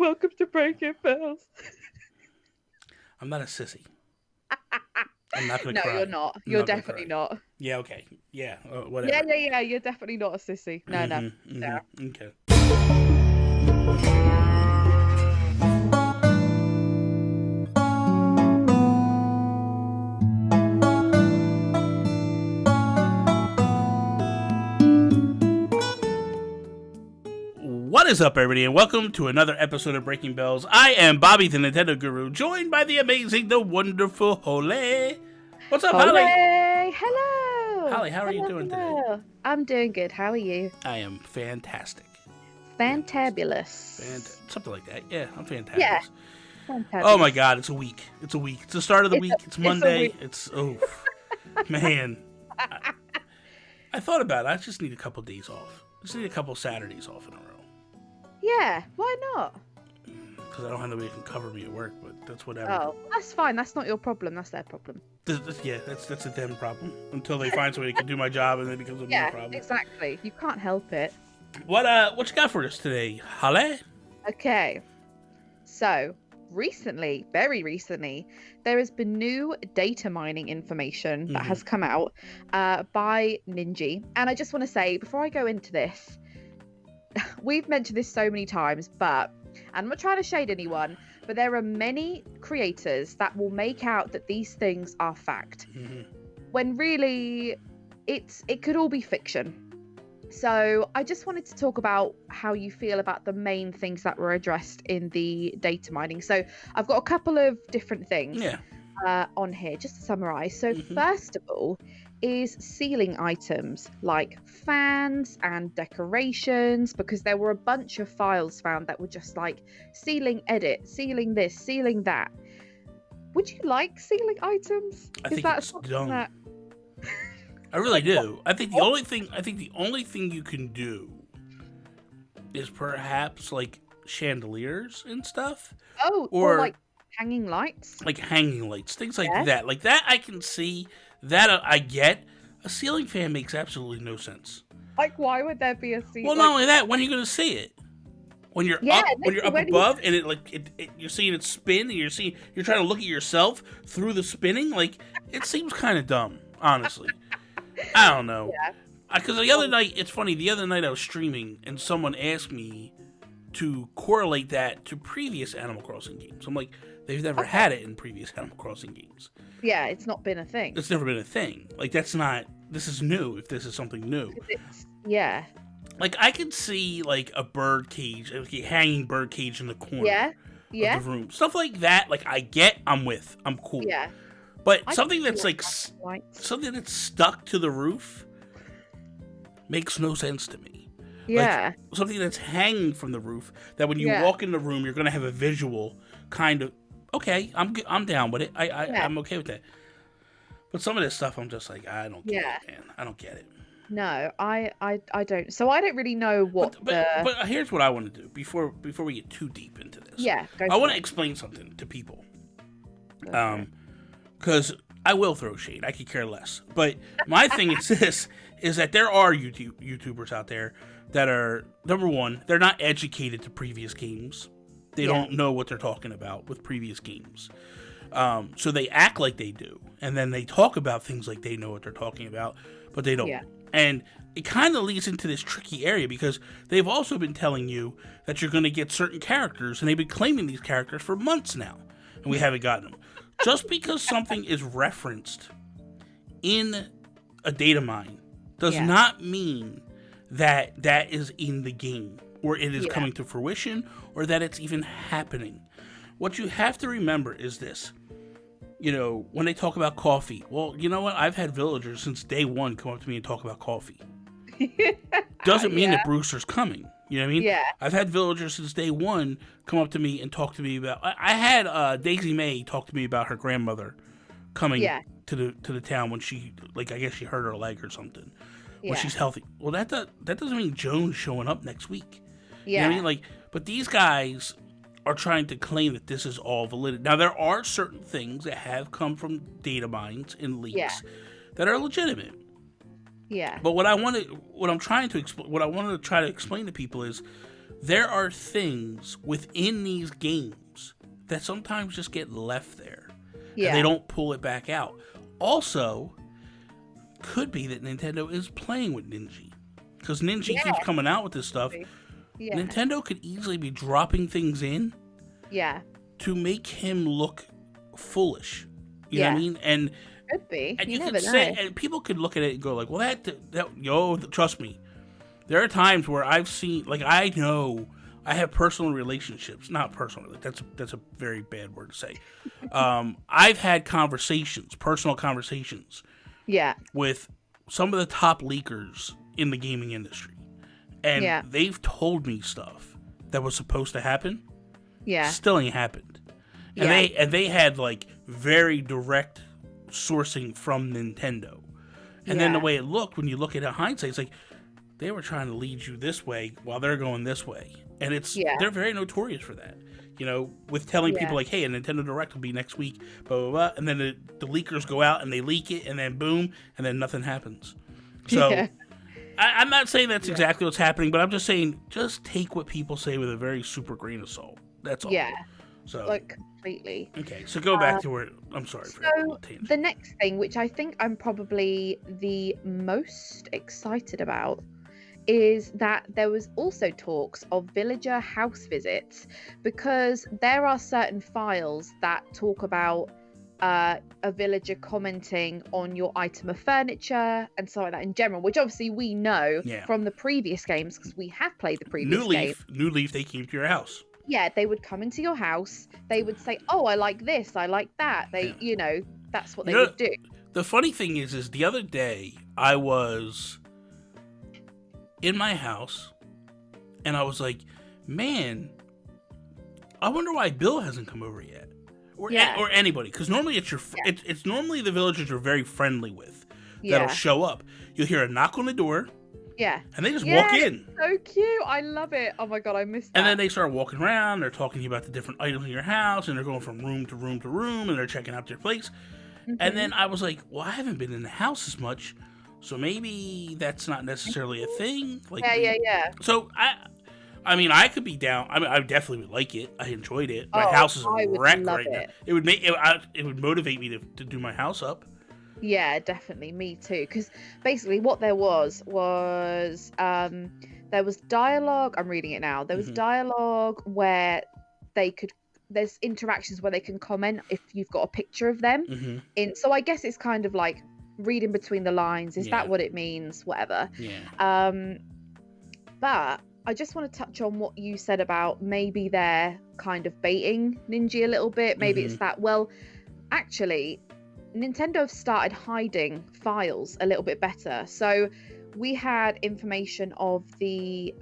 welcome to Breaking Bells. I'm not a sissy. I'm not gonna No, cry. you're not. I'm You're not gonna definitely cry. not. Yeah, okay. Yeah, whatever. Yeah. You're definitely not a sissy. No. Okay. What is up, everybody, and welcome to another episode of Breaking Bells. I am Bobby, the Nintendo Guru, joined by the amazing, the wonderful Holly. What's up, Holly? Hello. Holly, how are you doing today? I'm doing good. How are you? I am fantastic. Fantabulous. Something like that. Yeah, I'm fantastic. Yeah. Fantabulous. Oh my god, it's a week. It's the start of the week. It's Monday. It's Man. I thought about it. I just need a couple days off. I just need a couple Saturdays off in a row. Yeah, why not? Because I don't have nobody who can cover me at work, but that's whatever. Oh, that's fine. That's not your problem. That's their problem. That's a them problem. Until they find somebody who can do my job, and then it becomes a me problem. Yeah, exactly. You can't help it. What you got for us today, Holly? Okay. So, very recently, there has been new data mining information that has come out by Ninja. And I just want to say, before I go into this, we've mentioned this so many times, and I'm not trying to shade anyone, but there are many creators that will make out that these things are fact, when really it could all be fiction. So I just wanted to talk about how you feel about the main things that were addressed in the data mining. So I've got a couple of different things on here, just to summarize. So first of all is ceiling items like fans and decorations, because there were a bunch of files found that were just like ceiling edit, ceiling this, ceiling that. Would you like ceiling items? I think it's dumb. I really do. I think the only thing you can do is perhaps like chandeliers and stuff. Oh, or like hanging lights. Like hanging lights, things like that. Like that I can see. That I get. A ceiling fan makes absolutely no sense. Like, why would there be a ceiling? Well, not only that, when are you going to see it? When you're up above, and you're seeing it spin, and you're trying to look at yourself through the spinning. Like, it seems kind of dumb, honestly. I don't know. Because the other night, it's funny. The other night I was streaming, and someone asked me to correlate that to previous Animal Crossing games. I'm like, they've never had it in previous Animal Crossing games. Yeah, it's not been a thing. It's never been a thing. Like, this is new, if this is something new. Like, I could see, like, a bird cage, a hanging bird cage in the corner of the room. Stuff like that, like, I'm cool. Yeah. But something that's, like, something that's stuck to the roof makes no sense to me. Yeah. Like, something that's hanging from the roof, that when you walk in the room, you're going to have a visual kind of, okay, I'm down with it. I'm okay with that. But some of this stuff, I'm just like, I don't get it, man. I don't get it. No, I don't. So I don't really know what. But here's what I want to do before we get too deep into this. Yeah, I want to explain something to people. Because I will throw shade. I could care less. But my thing is this: is that there are YouTubers out there that are, number one, they're not educated to previous games. They don't know what they're talking about with previous games. So they act like they do. And then they talk about things like they know what they're talking about, but they don't. Yeah. And it kind of leads into this tricky area, because they've also been telling you that you're going to get certain characters, and they've been claiming these characters for months now, and we haven't gotten them. Just because something is referenced in a data mine does not mean that that is in the game, or it is coming to fruition, or that it's even happening. What you have to remember is this. You know, when they talk about coffee, well, you know what? I've had villagers since day one come up to me and talk about coffee. Doesn't mean that Brewster's coming. You know what I mean? Yeah. I've had villagers since day one come up to me and talk to me about. I had Daisy May talk to me about her grandmother coming to the town when she, like, I guess she hurt her leg or something. When she's healthy. Well, that doesn't mean Joan's showing up next week. Yeah. You know what I mean? Like, but these guys are trying to claim that this is all valid. Now, there are certain things that have come from data mines and leaks that are legitimate. Yeah. But what I want to try to explain to people is there are things within these games that sometimes just get left there. Yeah. And they don't pull it back out. Also, could be that Nintendo is playing with Ninja. Because Ninja keeps coming out with this stuff. Yeah. Nintendo could easily be dropping things in to make him look foolish. You know what I mean? And could be. And you you never could know. say, and people could look at it and go like, well, trust me. There are times where I've seen, like, I know I have personal relationships, not personal, that's a very bad word to say. I've had personal conversations with some of the top leakers in the gaming industry. And they've told me stuff that was supposed to happen. Still ain't happened. And they had like very direct sourcing from Nintendo. And then the way it looked, when you look at it in hindsight, it's like they were trying to lead you this way while they're going this way. And they're very notorious for that. You know, with telling people like, hey, a Nintendo Direct will be next week, blah, blah, blah. And then the leakers go out and they leak it and then boom, and then nothing happens. So I'm not saying that's exactly what's happening, but I'm just saying, just take what people say with a very super grain of salt. That's all. Yeah. So like completely. Okay, so go back to where I'm sorry for so the next thing, which I think I'm probably the most excited about, is that there was also talks of villager house visits, because there are certain files that talk about a villager commenting on your item of furniture and stuff like that in general, which obviously we know from the previous games because we have played the previous game. New Leaf, they came to your house. Yeah, they would come into your house. They would say, "Oh, I like this. I like that." They, you know, that's what they would do. The funny thing is the other day I was in my house, and I was like, "Man, I wonder why Bill hasn't come over yet, or anybody." Because normally it's normally the villagers you're very friendly with that'll show up. You'll hear a knock on the door. Yeah. And they just walk in. So cute. I love it. Oh my god, I missed that. And then they start walking around, they're talking to you about the different items in your house, and they're going from room to room to room, and they're checking out their place. And then I was like, well, I haven't been in the house as much, so maybe that's not necessarily a thing. Like, yeah. So I mean, I could be down. I mean, I definitely would like it. I enjoyed it. My house is a wreck right now. It would motivate me to do my house up. Yeah, definitely. Me too. Because basically what there was there was dialogue. I'm reading it now. There was dialogue where there's interactions where they can comment if you've got a picture of them. So I guess it's kind of like reading between the lines. Is that what it means? Whatever. Yeah. But I just want to touch on what you said about maybe they're kind of baiting Ninja a little bit. Maybe it's that, well, actually, Nintendo have started hiding files a little bit better. So we had information of the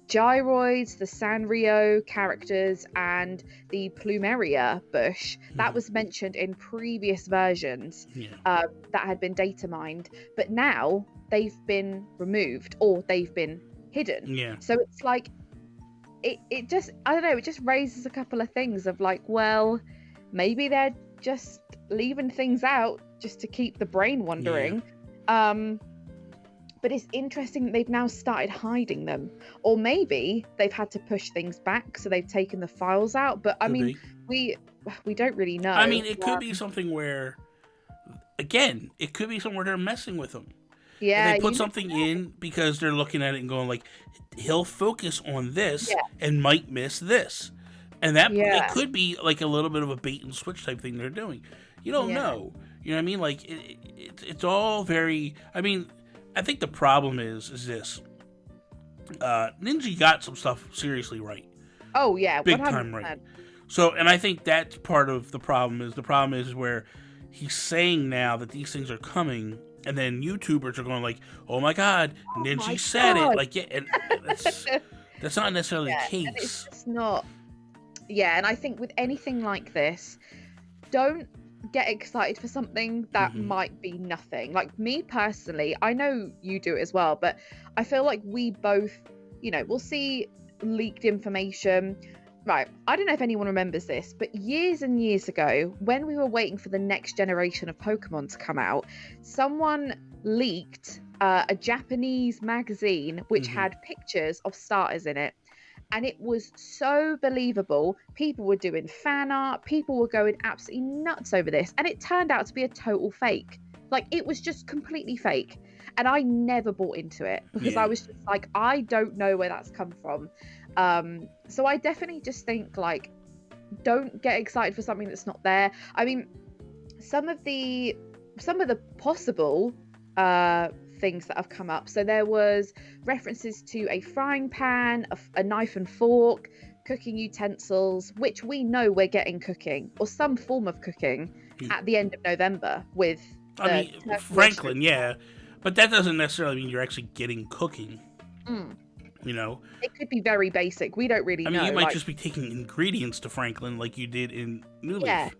gyroids, the Sanrio characters, and the Plumeria bush that was mentioned in previous versions that had been data mined, but now they've been removed or they've been hidden. Yeah. So it's like it just, I don't know, it just raises a couple of things of like, well, maybe they're just leaving things out just to keep the brain wandering. But it's interesting that they've now started hiding them, or maybe they've had to push things back, so they've taken the files out. But I mean, we don't really know. I mean, it could be something where, again, it could be somewhere they're messing with them. Yeah, and they put something in because they're looking at it and going like, he'll focus on this and might miss this. And that it could be like a little bit of a bait and switch type thing they're doing. You don't know. You know what I mean? Like, it's all very... I mean, I think the problem is this. Ninja got some stuff seriously right. Oh, yeah. Big 100%. Time right. So, and I think that's part of the problem is where he's saying now that these things are coming, and then YouTubers are going like, oh my god, Ninja said it. Like, yeah, and that's not necessarily the case. And it's just not... Yeah, and I think with anything like this, don't get excited for something that might be nothing. Like, me personally, I know you do it as well, but I feel like we both, you know, we'll see leaked information. Right, I don't know if anyone remembers this, but years and years ago, when we were waiting for the next generation of Pokemon to come out, someone leaked a Japanese magazine which had pictures of starters in it. and it was so believable. People were doing fan art, people were going absolutely nuts over this, and it turned out to be a total fake. Like, it was just completely fake, and I never bought into it because I was just like, I don't know where that's come from. So I definitely just think, like, don't get excited for something that's not there. I mean, some of the possible things that have come up. So there was references to a frying pan, a knife and fork, cooking utensils, which we know we're getting cooking or some form of cooking at the end of November with. I mean, Franklin, yeah, but that doesn't necessarily mean you're actually getting cooking. You know, it could be very basic. We don't really know. I mean, you might just be taking ingredients to Franklin like you did in New Leaf.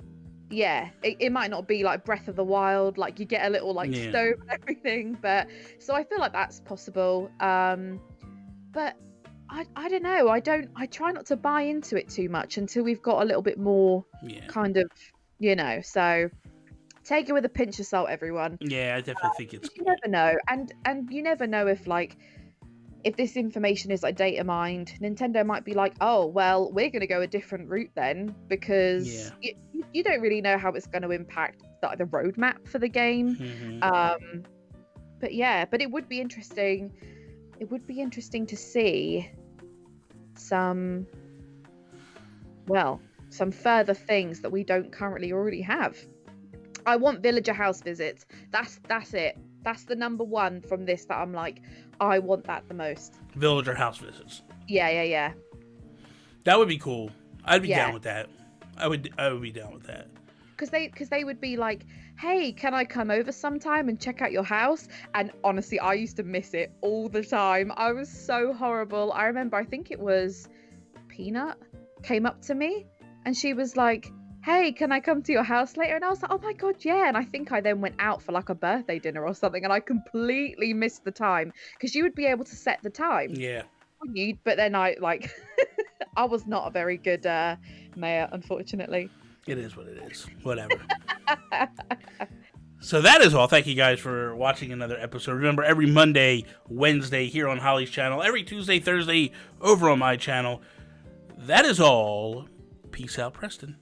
Yeah, it might not be like Breath of the Wild, like you get a little like stove and everything, but so I feel like that's possible. But I don't know. I try not to buy into it too much until we've got a little bit more kind of, so take it with a pinch of salt, everyone. Yeah, I definitely think it's. You never know, and you never know if this information is like data mined. Nintendo might be like, oh well, we're going to go a different route then, because you don't really know how it's going to impact the roadmap for the game. But it would be interesting. It would be interesting to see some further things that we don't currently already have. I want villager house visits. That's it. That's the number one from this that I'm like, I want that the most. Villager house visits. Yeah. That would be cool. I'd be down with that. I would be down with that. Because they would be like, hey, can I come over sometime and check out your house? And honestly, I used to miss it all the time. I was so horrible. I remember, I think it was Peanut came up to me and she was like, hey, can I come to your house later? And I was like, oh my God, yeah. And I think I then went out for like a birthday dinner or something, and I completely missed the time, because you would be able to set the time. Yeah. But then I was not a very good mayor, unfortunately. It is what it is. Whatever. So that is all. Thank you guys for watching another episode. Remember, every Monday, Wednesday here on Holly's channel, every Tuesday, Thursday over on my channel. That is all. Peace out, Preston.